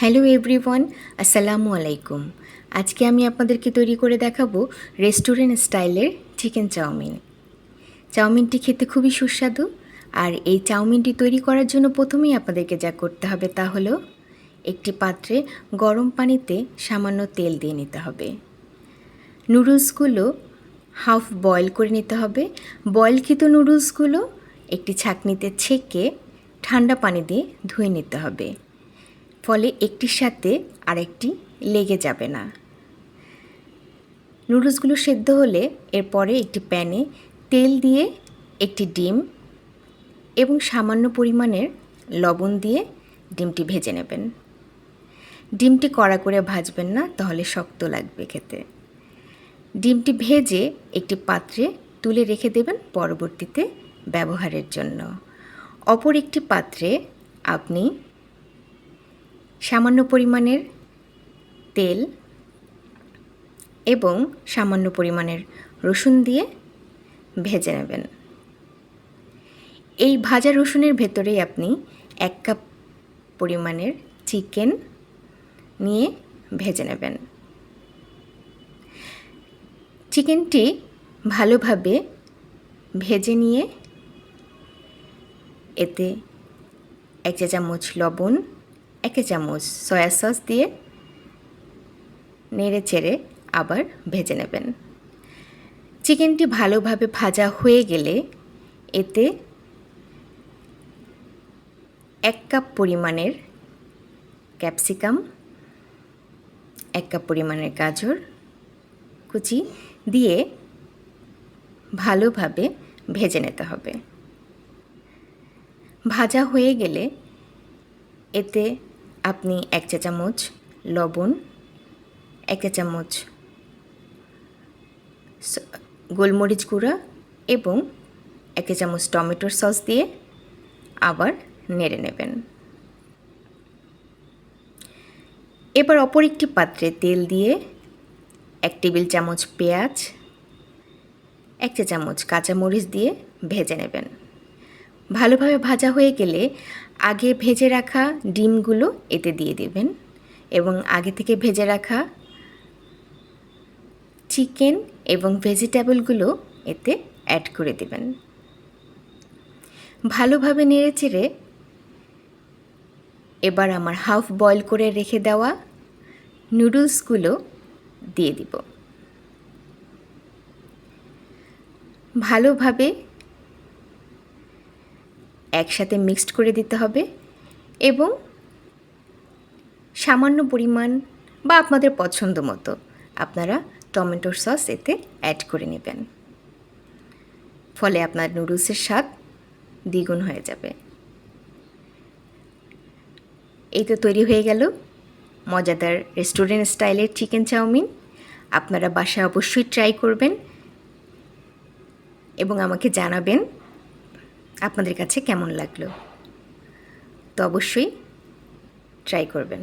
Hello everyone, আসসালামু আলাইকুম। আজকে আমি আপনাদেরকে তৈরি করে দেখাবো রেস্টুরেন্ট স্টাইলের চিকেন চাউমিন। চাউমিনটি খেতে খুবই সুস্বাদু। আর এই চাউমিনটি তৈরি করার জন্য প্রথমেই আপনাদেরকে যা করতে হবে তা হলো একটি পাত্রে গরম পানিতে সামান্য তেল দিয়ে নিতে হবে। নুডলসগুলো হাফ বয়েল করে নিতে হবে। বয়েলকৃত নুডলসগুলো একটি ছাঁকনিতে ছেঁকে ঠান্ডা পানি দিয়ে ধুয়ে নিতে হবে, ফলে একটির সাথে আরেকটি লেগে যাবে না। নুডলসগুলো সেদ্ধ হলে এরপরে একটি প্যানে তেল দিয়ে একটি ডিম এবং সামান্য পরিমাণের লবণ দিয়ে ডিমটি ভেজে নেবেন। ডিমটি কড়া করে ভাজবেন না, তাহলে শক্ত লাগবে খেতে। ডিমটি ভেজে একটি পাত্রে তুলে রেখে দেবেন পরবর্তীতে ব্যবহারের জন্য। অপর একটি পাত্রে আপনি সামান্য পরিমাণের তেল এবং সামান্য পরিমাণের রসুন দিয়ে ভেজে নেবেন। এই ভাজা রসুনের ভেতরেই আপনি 1 কাপ পরিমাণের চিকেন নিয়ে ভেজে নেবেন। চিকেনটি ভালোভাবে ভেজে নিয়ে এতে 1 চা চামচ লবণ, 1 চা চামচ সয়া সস দিয়ে নেড়ে চেড়ে আবার ভেজে নেবেন। চিকেনটি ভালোভাবে ভাজা হয়ে গেলে এতে 1 কাপ পরিমাণের ক্যাপসিকাম, 1 কাপ পরিমাণের গাজর কুচি দিয়ে ভালোভাবে ভেজে নিতে হবে। ভাজা হয়ে গেলে এতে আপনি 1 চা চামচ লবণ, 1 চা চামচ গোলমরিচ গুঁড়া এবং 1 চা চামচ টমেটোর সস দিয়ে আবার নেড়ে নেবেন। এবার অপর একটি পাত্রে তেল দিয়ে 1 টেবিল চামচ পেঁয়াজ, 1 চা চামচ কাঁচামরিচ দিয়ে ভেজে নেবেন। ভালোভাবে ভাজা হয়ে গেলে আগে ভেজে রাখা ডিমগুলো এতে দিয়ে দেবেন এবং আগে থেকে ভেজে রাখা চিকেন এবং ভেজিটেবলগুলো এতে অ্যাড করে দেবেন। ভালোভাবে নেড়েচেড়ে এবার আমার হাফ বয়েল করে রেখে দেওয়া নুডলসগুলো দিয়ে দিব। ভালোভাবে একসাথে মিক্সড করে দিতে হবে এবং সামান্য পরিমাণ বা আপনাদের পছন্দ মতো আপনারা টমেটোর সস এতে অ্যাড করে নেবেন, ফলে আপনার নুডলসের স্বাদ দ্বিগুণ হয়ে যাবে। এই তো তৈরি হয়ে গেল মজাদার রেস্টুরেন্ট স্টাইলের চিকেন চাউমিন। আপনারা বাসায় অবশ্যই ট্রাই করবেন এবং আমাকে জানাবেন আপনাদের কাছে কেমন লাগলো। তো অবশ্যই ট্রাই করবেন।